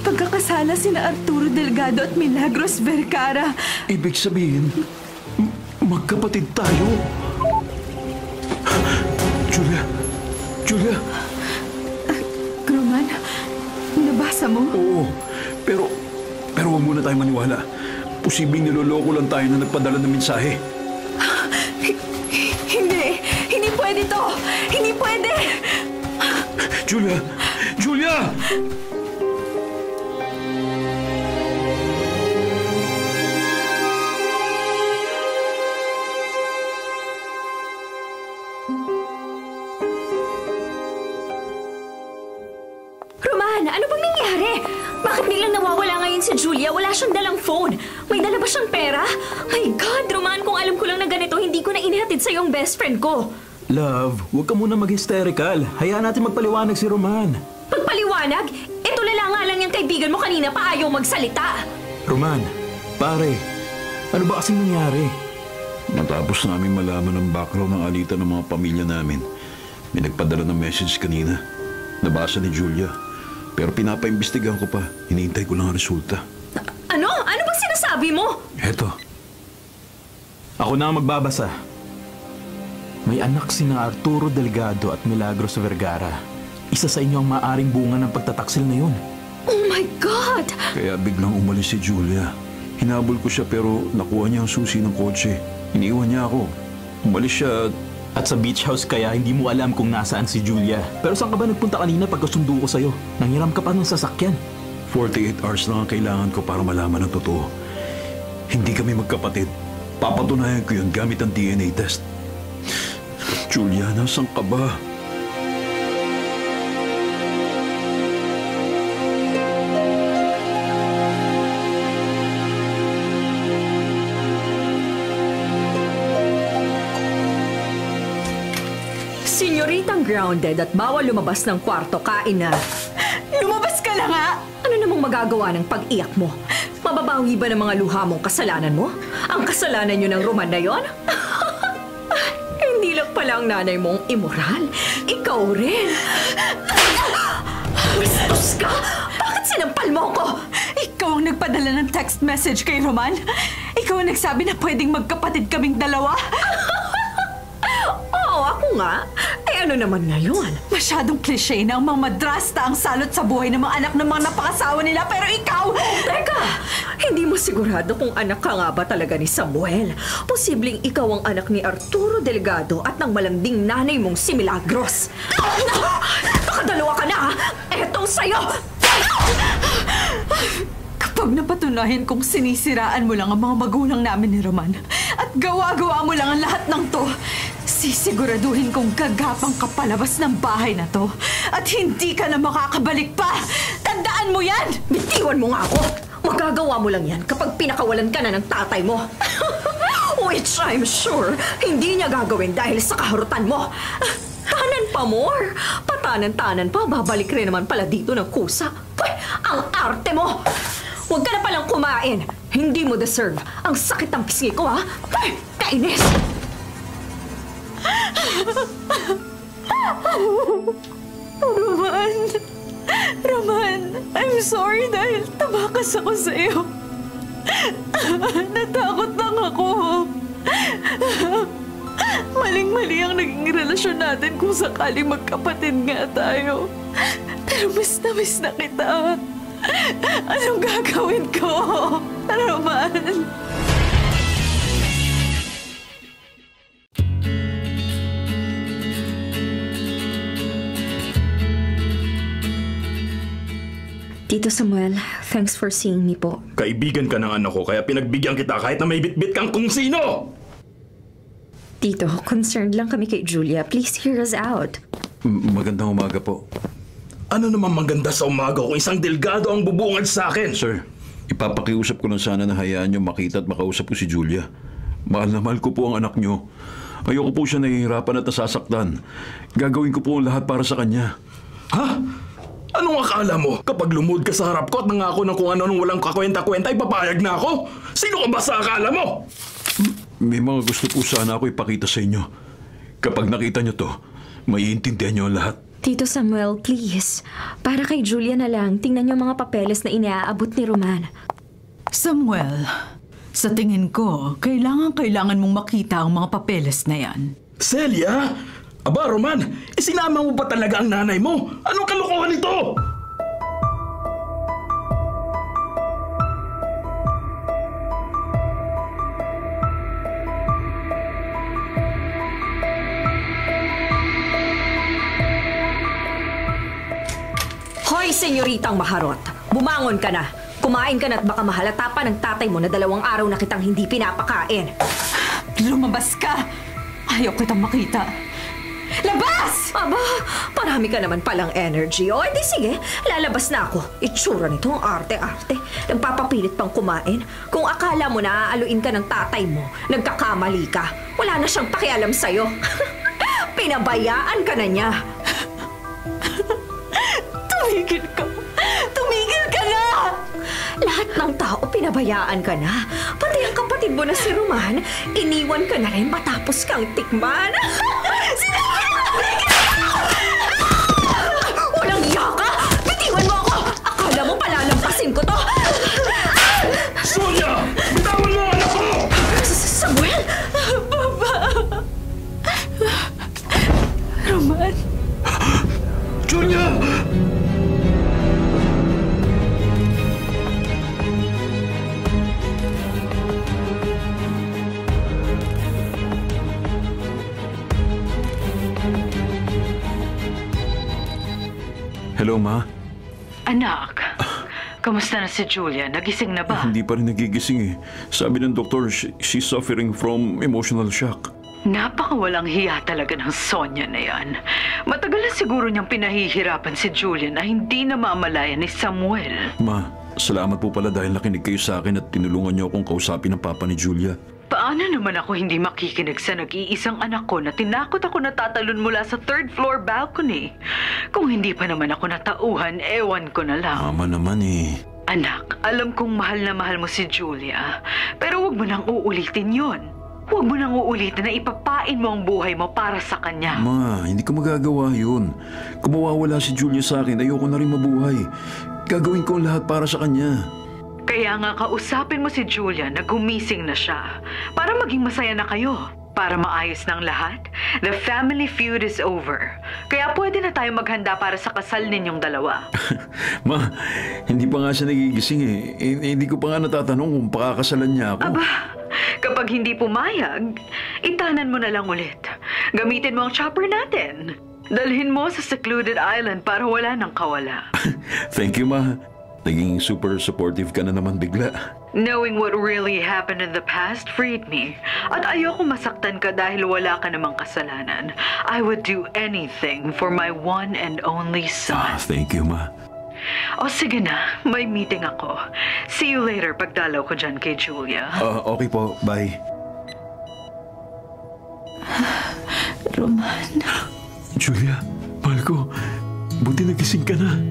pagkakasala sina Arturo Delgado at Milagros Vergara. Ibig sabihin, magkapatid tayo. Julia. Roman, nabasa mo? Oo. Pero huwag muna tayo maniwala. Posibleng niloloko lang tayo na nagpadala ng mensahe. Hindi pwede to! Hindi pwede! Julia! Roman, ano bang nangyari? Bakit biglang nawawala ngayon si Julia? Wala siyang dalang phone. May dala ba siyang pera? My God, Roman, kung alam ko lang na ganito, hindi ko na inihatid sa yung best friend ko. Love, huwag ka muna mag-hysterical. Hayaan natin magpaliwanag si Roman. Pagpaliwanag? Tulala nga lang yung kaibigan mo kanina pa ayaw magsalita. Roman, pare, ano ba kasing nangyari? Matapos namin malaman ang background ng alitan ng mga pamilya namin, may nagpadala ng message kanina. Nabasa ni Julia. Pero pinapaimbestigahan ko pa. Hinihintay ko lang ang resulta. Ano? Ano ba sinasabi mo? Eto. Ako na ang magbabasa. May anak sina Arturo Delgado at Milagros Vergara. Isa sa inyo ang maaring bunga ng pagtataksil na yun. Oh my God! Kaya biglang umalis si Julia. Hinabol ko siya pero nakuha niya ang susi ng kotse. Iniiwan niya ako. Umalis siya At sa beach house kaya hindi mo alam kung nasaan si Julia. Pero saan ka ba nagpunta kanina pagkasundo ko sa'yo? Nanghiram ka pa ng sasakyan. 48 hours lang ang kailangan ko para malaman ang totoo. Hindi kami magkapatid. Papatunayan ko yun gamit ang DNA test. Julia, nasaan ka ba? Senyoritang grounded at bawal lumabas ng kwarto, kain na. Lumabas ka na nga! Ano namang magagawa ng pag-iyak mo? Mababawi ba ng mga luha mong kasalanan mo? Ang kasalanan niyo ng Roman na yon? Hindi lang pala ang nanay mong immoral. Ikaw rin. Bastos ka! Bakit sinampal mo ko? Ikaw ang nagpadala ng text message kay Roman? Ikaw ang nagsabi na pwedeng magkapatid kaming dalawa? Oo, ako nga. Eh ano naman ngayon? Masyadong klise na ang mga madrasta ang salot sa buhay ng mga anak ng mga napakasawa nila, pero ikaw! Teka! Hindi mo sigurado kung anak ka nga ba talaga ni Samuel. Posibleng ikaw ang anak ni Arturo Delgado at ng malanding nanay mong si Milagros. Nakadalawa ka na, ha? Etong sa'yo! Kapag napatunayan kong sinisiraan mo lang ang mga magulang namin ni Roman at gawa-gawa mo lang ang lahat ng to, sisiguraduhin kong gagapang ka palabas ng bahay na to at hindi ka na makakabalik pa! Tandaan mo yan! Bitiwan mo nga ako! Magagawa mo lang yan kapag pinakawalan ka na ng tatay mo. Which I'm sure hindi niya gagawin dahil sa kaharutan mo. Tanan pa more! Patanan-tanan pa, babalik rin naman pala dito ng kusa. Pweh, ang arte mo! Huwag ka na palang kumain! Hindi mo deserve ang sakit ng pisngi ko, ha? Pweh, kainis! Roman! Roman! I'm sorry dahil tabakas ako sa iyo. Natakot lang ako. Maling-mali ang naging relasyon natin kung sakaling magkapatid nga tayo. Pero miss na kita. Anong gagawin ko? Roman! Tito Samuel, thanks for seeing me po. Kaibigan ka ng anak ko kaya pinagbigyan kita kahit na may bitbit kang kung sino! Tito, concerned lang kami kay Julia. Please hear us out. Magandang umaga po. Ano naman maganda sa umaga kung isang Delgado ang bubungad sa akin? Sir, ipapakiusap ko lang sana na hayaan niyo makita at makausap ko si Julia. Mahal na mahal ko po ang anak niyo. Ayoko po siya nahihirapan at nasasaktan. Gagawin ko po ang lahat para sa kanya. Ha? Anong akala mo? Kapag lumuhod ka sa harap ko at nangako ng kung ano nung walang kakwenta-kwenta, ipapayag na ako? Sino ka ba sa akala mo? May mga gusto po sana ako ipakita sa inyo. Kapag nakita niyo to, maiintindihan niyo ang lahat. Tito Samuel, please. Para kay Julia na lang, tingnan niyo mga papeles na inaabot ni Roman. Samuel, sa tingin ko, kailangan mong makita ang mga papeles na yan. Celia? Aba, Roman, isinama mo ba talaga ang nanay mo? Anong kalokohan nito? Hoy, senyoritang maharot! Bumangon ka na! Kumain ka na at baka mahalata pa ng tatay mo na 2 araw na kitang hindi pinapakain. Lumabas ka! Ayaw kitang makita. Labas! Aba, parami ka naman palang energy. O, edi sige, lalabas na ako. Itsura nito, ang arte-arte. Nagpapapilit pang kumain. Kung akala mo na aaluin ka ng tatay mo, nagkakamali ka. Wala na siyang pakialam sa'yo. Pinabayaan ka na niya. Tumigil ka! Tumigil ka na! Lahat ng tao pinabayaan ka na. Pati ang kapatid kapatid mo na si Roman, iniwan ka na rin matapos kang tikman. Walang iya ka! Bitiwan mo ako! Akala mo palalampasin ko to! Sonia! Bitawan mo ang anak ko! Samuel! Papa! Roman! Julia! Hello, Ma. Anak, kamusta na si Julia? Nagising na ba? Hindi pa rin nagigising eh. Sabi ng doktor, she's suffering from emotional shock. Napakawalang hiya talaga ng Sonia na yan. Matagal na siguro niyang pinahihirapan si Julia na hindi na mamalayan ni Samuel. Ma, salamat po pala dahil nakinig kayo sa akin at tinulungan niyo akong kausapin ng papa ni Julia. Paano naman ako hindi makikinig sa nag-iisang anak ko na tinakot ako natatalon mula sa 3rd floor balcony? Kung hindi pa naman ako natauhan, ewan ko na lang. Mama naman eh. Anak, alam kong mahal na mahal mo si Julia, pero huwag mo nang uulitin yon. Huwag mo nang uulitin na ipapain mo ang buhay mo para sa kanya. Ma, hindi ko magagawa yun. Kung mawawala si Julia sa akin, ayoko na rin mabuhay. Gagawin ko ang lahat para sa kanya. Kaya nga kausapin mo si Julia na gumising na siya para maging masaya na kayo. Para maayos ng lahat, the family feud is over. Kaya pwede na tayo maghanda para sa kasal ninyong dalawa. Ma, hindi pa nga siya nagigising eh. Hindi ko pa nga natatanong kung pakakasalan niya ako. Aba, kapag hindi pumayag, itanan mo na lang ulit. Gamitin mo ang chopper natin. Dalhin mo sa secluded island para wala nang kawala. Thank you, Ma. Naging super supportive ka na naman bigla. Knowing what really happened in the past freed me. At ayoko masaktan ka dahil wala ka namang kasalanan. I would do anything for my one and only son. Thank you, Ma. O sige na, may meeting ako. See you later pagdalaw ko dyan kay Julia. Okay po, bye. Roman... Julia, mahal ko, buti nagising ka na.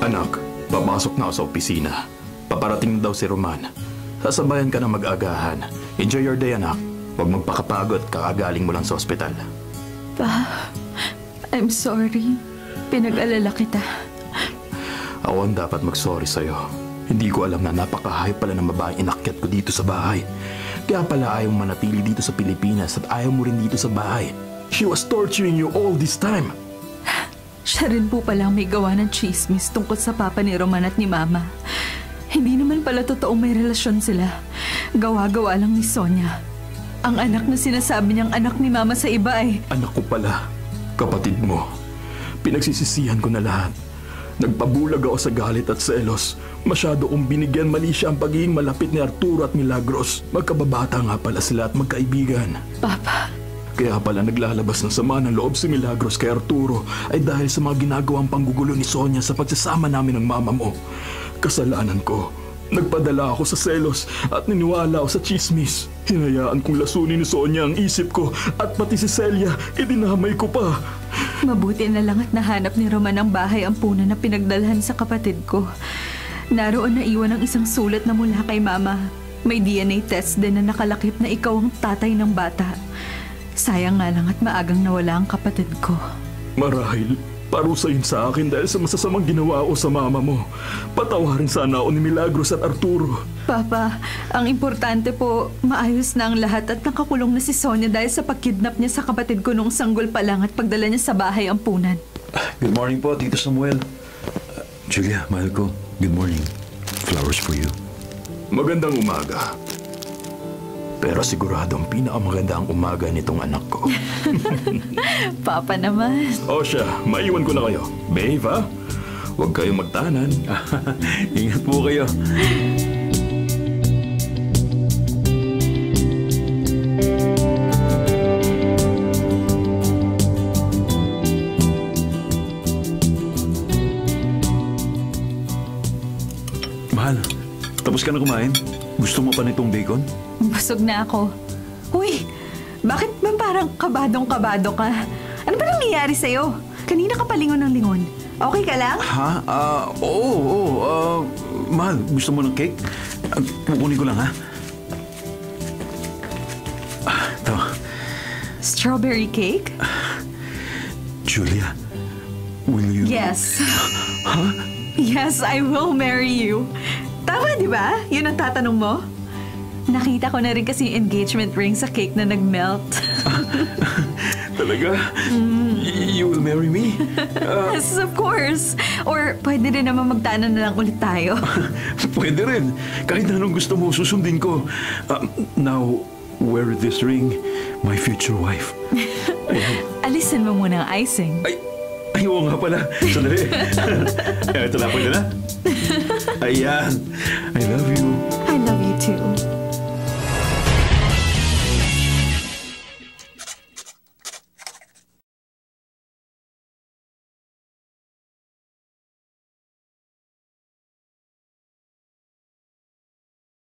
Anak, papasok na ako sa opisina. Paparating na daw si Roman. Sasabayan ka na mag-agahan. Enjoy your day, anak. Huwag magpakapagod, kakagaling mo lang sa ospital. Pa, I'm sorry. Pinag-alala kita. Ako ang dapat mag-sorry sa'yo. Hindi ko alam na napakahayop pala ng babaeng inakyat ko dito sa bahay. Kaya pala ayaw mo manatili dito sa Pilipinas at ayaw mo rin dito sa bahay. She was torturing you all this time. Siya rin po palang may gawa ng chismis tungkol sa papa ni Roman at ni Mama. Hindi naman pala totoong may relasyon sila. Gawa-gawa lang ni Sonia. Ang anak na sinasabi niyang anak ni Mama sa iba ay... Anak ko pala. Kapatid mo. Pinagsisisihan ko na lahat. Nagpabulag ako sa galit at selos. Masyado kong binigyan mali siya ang pagiging malapit ni Arturo at Milagros. Magkababata nga pala sila at magkaibigan. Papa... Kaya pala naglalabas ng sama ng loob si Milagros kay Arturo ay dahil sa mga ginagawang panggugulo ni Sonia sa pagsasama namin ng mama mo. Kasalanan ko. Nagpadala ako sa selos at niniwala ako sa chismis. Hinayaan kong lasunin ni Sonia ang isip ko at pati si Celia, idinamay ko pa. Mabuti na lang at nahanap ni Roman ang bahay ampunan na pinagdalhan sa kapatid ko. Naroon na iwan ang isang sulat na mula kay Mama. May DNA test din na nakalakip na ikaw ang tatay ng bata. Sayang nga lang at maagang nawala ang kapatid ko. Marahil, parusayin sa akin dahil sa masasamang ginawa ko sa mama mo. Patawarin sana ako ni Milagros at Arturo. Papa, ang importante po, maayos na ang lahat at nakakulong na si Sonia dahil sa pagkidnap niya sa kapatid ko noong sanggol pa lang at pagdala niya sa bahay ampunan. Good morning po, Tito Samuel. Julia, mahal ko, good morning. Flowers for you. Magandang umaga. Pero siguradong pinakamaganda ang umaga nitong anak ko. Papa naman. O siya, maiwan ko na kayo. Babe, ha? Huwag kayong magtanan. Ingat po kayo. Mahal, tapos ka na kumain? Gusto mo pa nitong bacon? Busog na ako. Uy, bakit ba parang kabadong-kabado ka? Ano ba nangyayari sa'yo? Kanina ka palingon ng lingon. Okay ka lang? Ha? Oo. Mahal, gusto mo ng cake? Kukunin ko lang, ha? Ito. Strawberry cake? Julia, will you... Yes. Yes, I will marry you. Tama, di ba? Yun ang tatanong mo? Nakita ko na rin kasi yung engagement ring sa cake na nag-melt. Talaga? You will marry me? Yes, of course. Or pwede rin naman magtanan na lang ulit tayo. Pwede rin. Kahit anong gusto mo, susundin ko. Now, wear this ring, my future wife. Alisin mo muna ang icing. Ay, oo nga pala. Sandali. Ito na, pwede na. Ayan. I love you.